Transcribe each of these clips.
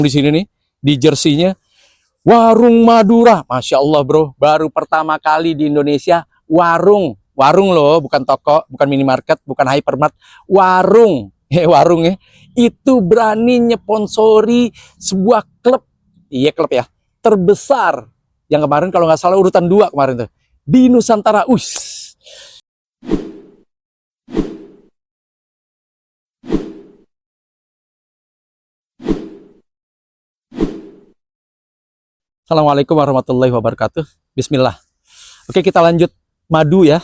Di sini nih, di jersinya Warung Madura. Masya Allah bro, baru pertama kali di Indonesia warung loh, bukan toko, bukan minimarket, bukan hypermart, warung warung ya, itu berani nyponsori sebuah klub, iya klub ya, terbesar yang kemarin kalau nggak salah urutan 2 kemarin tuh di Nusantara. Assalamualaikum warahmatullahi wabarakatuh. Bismillah. Oke, kita lanjut madu ya.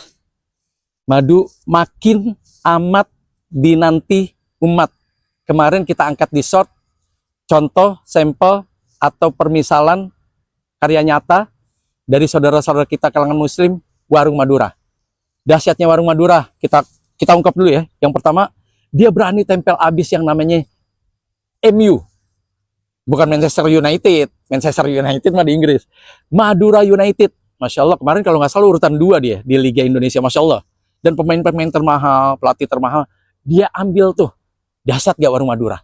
Madu makin amat dinanti umat. Kemarin kita angkat di short contoh, sampel, atau permisalan karya nyata dari saudara-saudara kita kalangan muslim, Warung Madura. Dahsyatnya Warung Madura, kita ungkap dulu ya. Yang pertama, dia berani tempel abis yang namanya MU. Bukan Manchester United. Manchester United mah di Inggris. Madura United. Masya Allah, kemarin kalau nggak salah urutan 2 dia di Liga Indonesia. Masya Allah. Dan pemain-pemain termahal, pelatih termahal, dia ambil tuh. Dahsyat gak Warung Madura?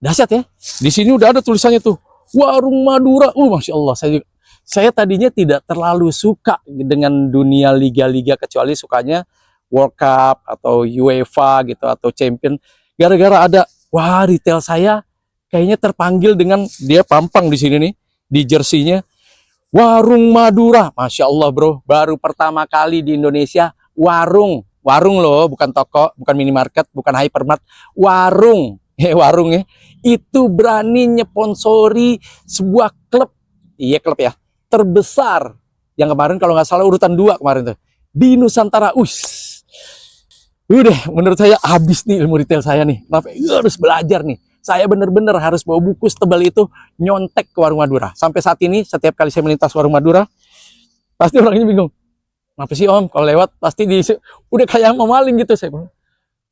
Dahsyat ya. Di sini udah ada tulisannya tuh, Warung Madura. Masya Allah. Saya tadinya tidak terlalu suka dengan dunia liga-liga, kecuali sukanya World Cup atau UEFA gitu, atau Champion. Gara-gara ada, wah retail saya kayaknya terpanggil dengan dia pampang di sini nih, di jersinya Warung Madura. Masya Allah bro, baru pertama kali di Indonesia warung loh, bukan toko, bukan minimarket, bukan hypermart, warung warung ya, itu berani nyponsori sebuah klub, iya klub ya, terbesar yang kemarin kalau nggak salah urutan 2 kemarin tuh di Nusantara. Udah menurut saya habis nih ilmu retail saya nih. Kenapa? Harus belajar nih. Saya bener-bener harus bawa buku setebal itu, nyontek ke Warung Madura. Sampai saat ini, setiap kali saya melintas Warung Madura, pasti orangnya bingung. Kenapa sih om? Kalau lewat, pasti udah kayak mau maling gitu. Saya bilang,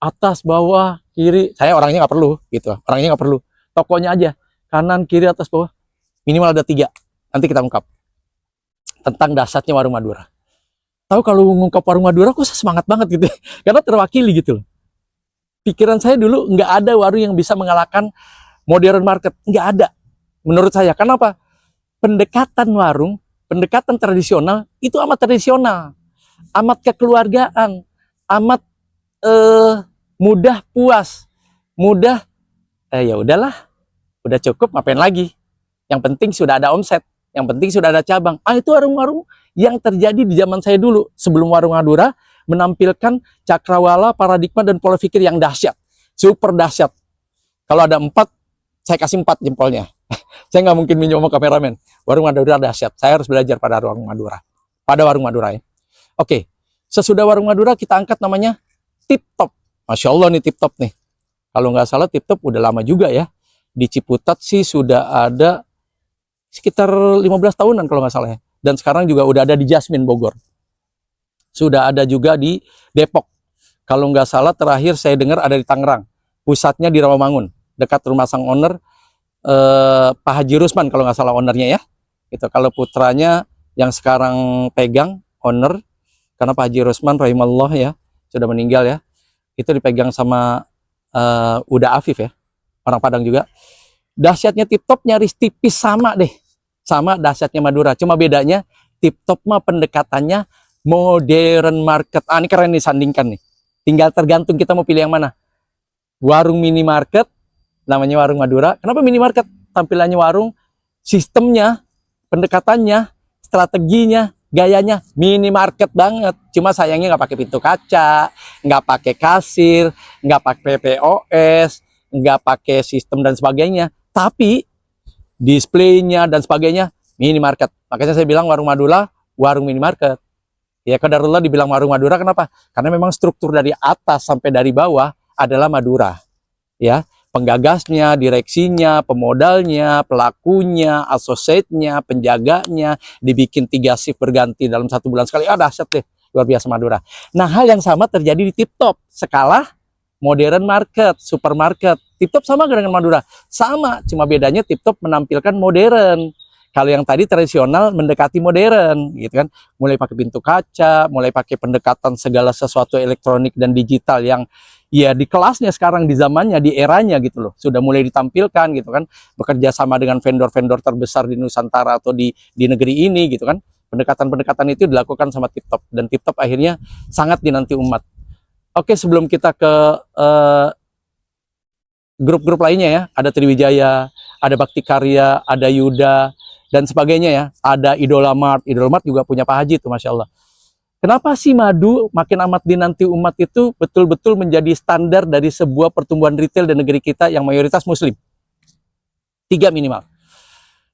atas, bawah, kiri. Saya orangnya nggak perlu, gitu. Orangnya nggak perlu. Tokonya aja. Kanan, kiri, atas, bawah. Minimal ada 3. Nanti kita ungkap. Tentang dahsyatnya Warung Madura. Tahu kalau ngungkap Warung Madura, kok saya semangat banget gitu. Karena terwakili gitu loh. Pikiran saya dulu nggak ada warung yang bisa mengalahkan modern market, nggak ada menurut saya. Kenapa? Pendekatan warung, pendekatan tradisional itu amat tradisional, amat kekeluargaan, amat mudah puas, mudah ya udahlah, udah cukup, ngapain lagi? Yang penting sudah ada omset, yang penting sudah ada cabang. Itu warung-warung yang terjadi di zaman saya dulu sebelum Warung Madura menampilkan cakrawala, paradigma, dan pola pikir yang dahsyat, super dahsyat. Kalau ada 4, saya kasih 4 jempolnya. Saya nggak mungkin minjem sama kameramen. Warung Madura dahsyat. Saya harus belajar pada Warung Madura. Pada Warung Madura ya. Oke, sesudah Warung Madura kita angkat namanya Tip Top. Masya Allah nih Tip Top nih. Kalau nggak salah Tip Top udah lama juga ya. Di Ciputat sih sudah ada sekitar 15 tahunan kalau nggak salah ya. Dan sekarang juga udah ada di Jasmine Bogor. Sudah ada juga di Depok. Kalau nggak salah terakhir saya dengar ada di Tangerang. Pusatnya di Rawamangun, dekat rumah sang owner, Pak Haji Rusman kalau nggak salah ownernya ya. Itu kalau putranya yang sekarang pegang owner, karena Pak Haji Rusman rahimallah ya, sudah meninggal ya. Itu dipegang sama Uda Afif ya, orang Padang juga. Dahsyatnya Tip Top nyaris tipis sama deh, sama dahsyatnya Madura. Cuma bedanya Tip Top mah pendekatannya modern market. Ini keren nih, sandingkan nih. Tinggal tergantung kita mau pilih yang mana. Warung minimarket, namanya Warung Madura. Kenapa minimarket? Tampilannya warung, sistemnya, pendekatannya, strateginya, gayanya minimarket banget. Cuma sayangnya nggak pakai pintu kaca, nggak pakai kasir, nggak pakai POS, nggak pakai sistem dan sebagainya. Tapi displaynya dan sebagainya minimarket. Makanya saya bilang Warung Madura, warung minimarket. Ya qadarullah dibilang Warung Madura, kenapa? Karena memang struktur dari atas sampai dari bawah adalah Madura. Ya, penggagasnya, direksinya, pemodalnya, pelakunya, asosiatnya, penjaganya, dibikin 3 shift berganti dalam 1 bulan sekali. Dahsyat deh, luar biasa Madura. Nah, hal yang sama terjadi di Tip Top. Skala modern market, supermarket. Tip Top sama dengan Madura? Sama, cuma bedanya Tip Top menampilkan modern. Kalau yang tadi tradisional mendekati modern, gitu kan, mulai pakai pintu kaca, mulai pakai pendekatan segala sesuatu elektronik dan digital yang ya di kelasnya sekarang, di zamannya, di eranya gitu loh, sudah mulai ditampilkan gitu kan, bekerja sama dengan vendor-vendor terbesar di Nusantara atau di negeri ini gitu kan. Pendekatan-pendekatan itu dilakukan sama TikTok, dan TikTok akhirnya sangat dinanti umat. Oke, sebelum kita ke grup-grup lainnya ya, ada Triwijaya, ada Bakti Karya, ada Yuda, dan sebagainya ya, ada Idola Mart juga punya Pak Haji tuh, Masya Allah. Kenapa sih madu makin amat dinanti umat itu betul-betul menjadi standar dari sebuah pertumbuhan retail di negeri kita yang mayoritas muslim? 3 minimal.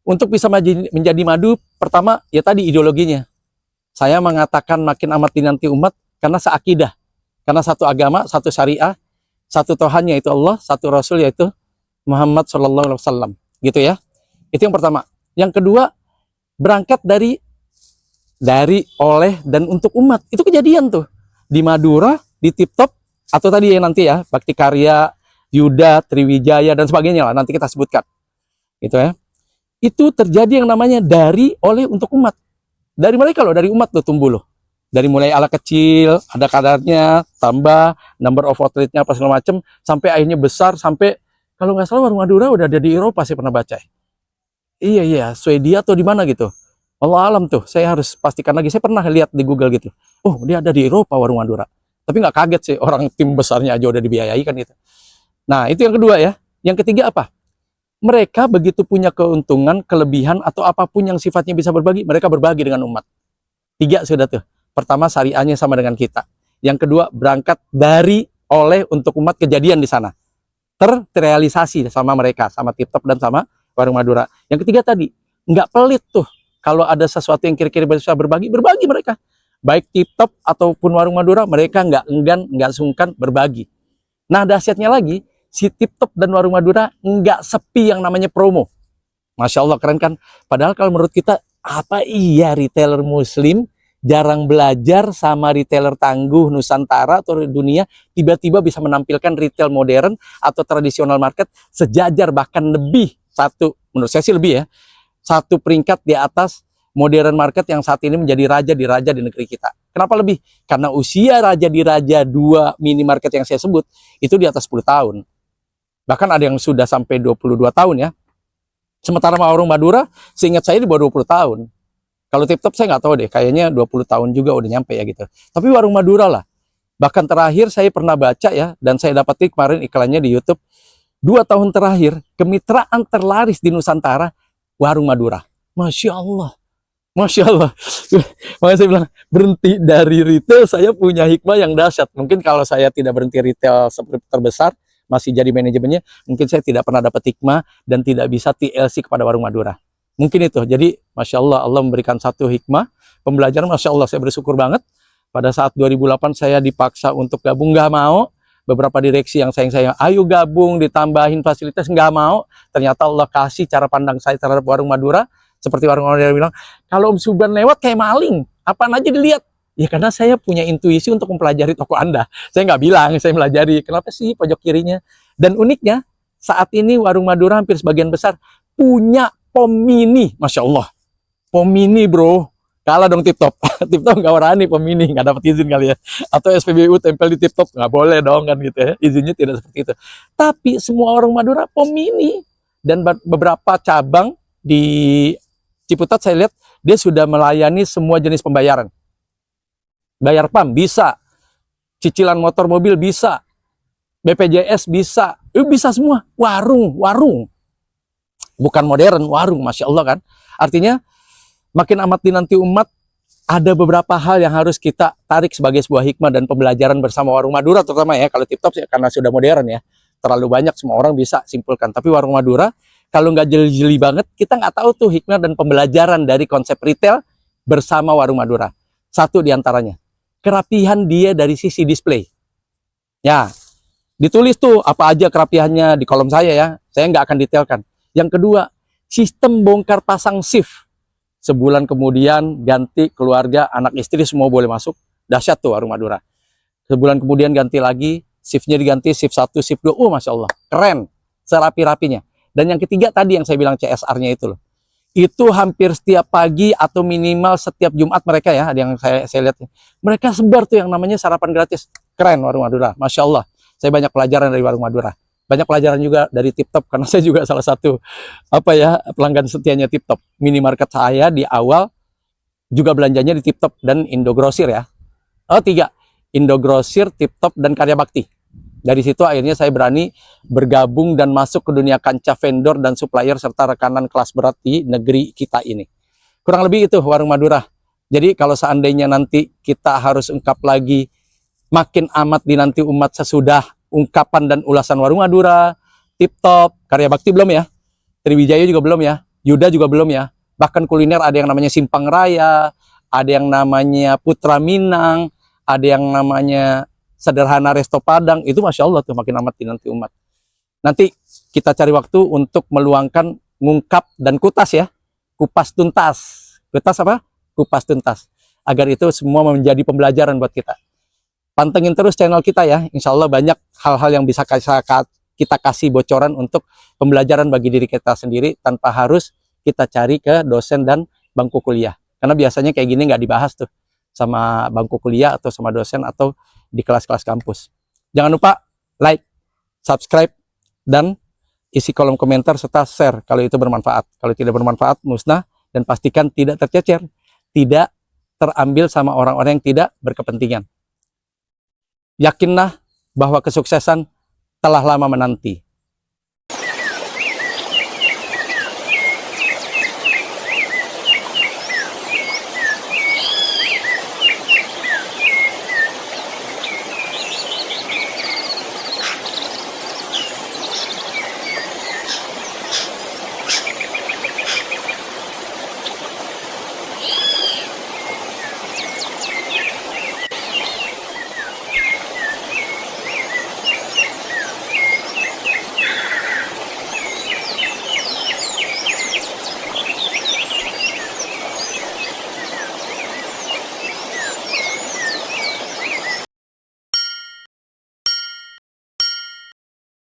Untuk bisa menjadi madu, pertama ya tadi ideologinya. Saya mengatakan makin amat dinanti umat karena seakidah. Karena satu agama, satu syariah, satu Tuhan yaitu Allah, satu Rasul yaitu Muhammad SAW. Gitu ya. Itu yang pertama. Yang kedua, berangkat dari, oleh, dan untuk umat. Itu kejadian tuh. Di Madura, di TikTok, atau tadi yang nanti ya, Bakti Karya, Yuda, Triwijaya, dan sebagainya lah. Nanti kita sebutkan. Gitu ya. Itu terjadi yang namanya dari, oleh, untuk umat. Dari mereka loh, dari umat loh tumbuh loh. Dari mulai ala kecil, ada kadarnya, tambah, number of outletnya apa segala macam, sampai akhirnya besar, sampai, kalau nggak salah warung Madura udah ada di Eropa, saya pernah baca. Iya, Swedia atau di mana gitu. Allah alam tuh, saya harus pastikan lagi. Saya pernah lihat di Google gitu. Oh, dia ada di Eropa warung Madura. Tapi nggak kaget sih, orang tim besarnya aja udah dibiayai kan gitu. Nah, itu yang kedua ya. Yang ketiga apa? Mereka begitu punya keuntungan, kelebihan, atau apapun yang sifatnya bisa berbagi, mereka berbagi dengan umat. 3 sudah tuh. Pertama, syariahnya sama dengan kita. Yang kedua, berangkat dari, oleh, untuk umat, kejadian di sana. Terrealisasi sama mereka, sama TikTok dan sama warung Madura. Yang ketiga tadi, nggak pelit tuh. Kalau ada sesuatu yang kira-kira bisa berbagi mereka. Baik TikTok ataupun warung Madura, mereka nggak enggan, nggak sungkan berbagi. Nah, dahsyatnya lagi, si TikTok dan warung Madura nggak sepi yang namanya promo. Masya Allah, keren kan? Padahal kalau menurut kita, apa iya retailer muslim jarang belajar sama retailer tangguh Nusantara atau dunia, tiba-tiba bisa menampilkan retail modern atau tradisional market sejajar, bahkan lebih, menurut saya sih lebih ya, 1 peringkat di atas modern market yang saat ini menjadi raja di negeri kita. Kenapa lebih? Karena usia raja di raja 2 minimarket yang saya sebut, itu di atas 10 tahun. Bahkan ada yang sudah sampai 22 tahun ya. Sementara warung Madura, seingat saya di bawah 20 tahun. Kalau TikTok saya nggak tahu deh, kayaknya 20 tahun juga udah nyampe ya gitu. Tapi warung Madura lah. Bahkan terakhir saya pernah baca ya, dan saya dapat kemarin iklannya di YouTube, 2 tahun terakhir, kemitraan terlaris di Nusantara, warung Madura. Masya Allah. Masya Allah. Makanya saya bilang, berhenti dari retail, saya punya hikmah yang dahsyat. Mungkin kalau saya tidak berhenti retail seperti terbesar, masih jadi manajemennya, mungkin saya tidak pernah dapat hikmah dan tidak bisa TLC kepada warung Madura. Mungkin itu. Jadi, Masya Allah, Allah memberikan satu hikmah, pembelajaran. Masya Allah, saya bersyukur banget. Pada saat 2008 saya dipaksa untuk gabung, nggak mau. Beberapa direksi yang sayang-sayang, ayo gabung, ditambahin fasilitas, nggak mau. Ternyata Allah kasih cara pandang saya terhadap warung Madura. Seperti warung Madura bilang, kalau Om Subhan lewat kayak maling, apaan aja dilihat. Ya karena saya punya intuisi untuk mempelajari toko Anda. Saya nggak bilang, saya pelajari. Kenapa sih pojok kirinya? Dan uniknya, saat ini warung Madura hampir sebagian besar punya POM mini. Masya Allah. POM mini bro. Kalah dong TikTok. TikTok nggak berani POM mini. Nggak dapat izin kali ya. Atau SPBU tempel di TikTok. Nggak boleh dong kan gitu ya. Izinnya tidak seperti itu. Tapi semua warung Madura POM mini. Dan beberapa cabang di Ciputat saya lihat, dia sudah melayani semua jenis pembayaran. Bayar PAM bisa, cicilan motor mobil bisa, BPJS bisa, bisa semua. Warung, bukan modern, warung, Masya Allah kan. Artinya makin amat dinanti umat, ada beberapa hal yang harus kita tarik sebagai sebuah hikmah dan pembelajaran bersama warung Madura, terutama ya kalau TikTok ya, karena sudah modern ya, terlalu banyak semua orang bisa simpulkan. Tapi warung Madura, kalau nggak jeli-jeli banget, kita nggak tahu tuh hikmah dan pembelajaran dari konsep retail bersama warung Madura. Satu diantaranya, kerapihan dia dari sisi display. Ya, ditulis tuh apa aja kerapihannya di kolom saya ya. Saya nggak akan detailkan. Yang kedua, sistem bongkar pasang shift. Sebulan kemudian ganti keluarga, anak istri semua boleh masuk. Dahsyat tuh warung Madura. Sebulan kemudian ganti lagi, shiftnya diganti shift 1, shift 2. Oh, Masya Allah, keren. Serapi-rapinya. Dan yang ketiga tadi yang saya bilang CSR-nya itu loh. Itu hampir setiap pagi atau minimal setiap Jumat mereka ya, ada yang saya lihat. Mereka sebar tuh yang namanya sarapan gratis. Keren warung Madura, Masya Allah. Saya banyak pelajaran dari Warung Madura. Banyak pelajaran juga dari TipTop, karena saya juga salah satu pelanggan setianya TipTop. Minimarket saya di awal juga belanjanya di TipTop dan Indogrosir ya. Oh, 3. Indogrosir, TipTop, dan Karya Bakti. Dari situ akhirnya saya berani bergabung dan masuk ke dunia kancah vendor dan supplier serta rekanan kelas berat di negeri kita ini. Kurang lebih itu Warung Madura. Jadi kalau seandainya nanti kita harus ungkap lagi makin amat dinanti umat sesudah ungkapan dan ulasan Warung Madura, TipTop, Karya Bakti belum ya, Triwijaya juga belum ya, Yuda juga belum ya. Bahkan kuliner ada yang namanya Simpang Raya, ada yang namanya Putra Minang, ada yang namanya Sederhana Resto Padang. Itu Masya Allah tuh makin amat dinanti umat. Nanti kita cari waktu untuk meluangkan ngungkap dan kutas ya, kupas tuntas. Kutas apa? Kupas tuntas. Agar itu semua menjadi pembelajaran buat kita. Pantengin terus channel kita ya, insya Allah banyak hal-hal yang bisa kita kasih bocoran untuk pembelajaran bagi diri kita sendiri tanpa harus kita cari ke dosen dan bangku kuliah. Karena biasanya kayak gini nggak dibahas tuh sama bangku kuliah atau sama dosen atau di kelas-kelas kampus. Jangan lupa like, subscribe, dan isi kolom komentar serta share kalau itu bermanfaat. Kalau tidak bermanfaat, musnah, dan pastikan tidak tercecer, tidak terambil sama orang-orang yang tidak berkepentingan. Yakinlah bahwa kesuksesan telah lama menanti.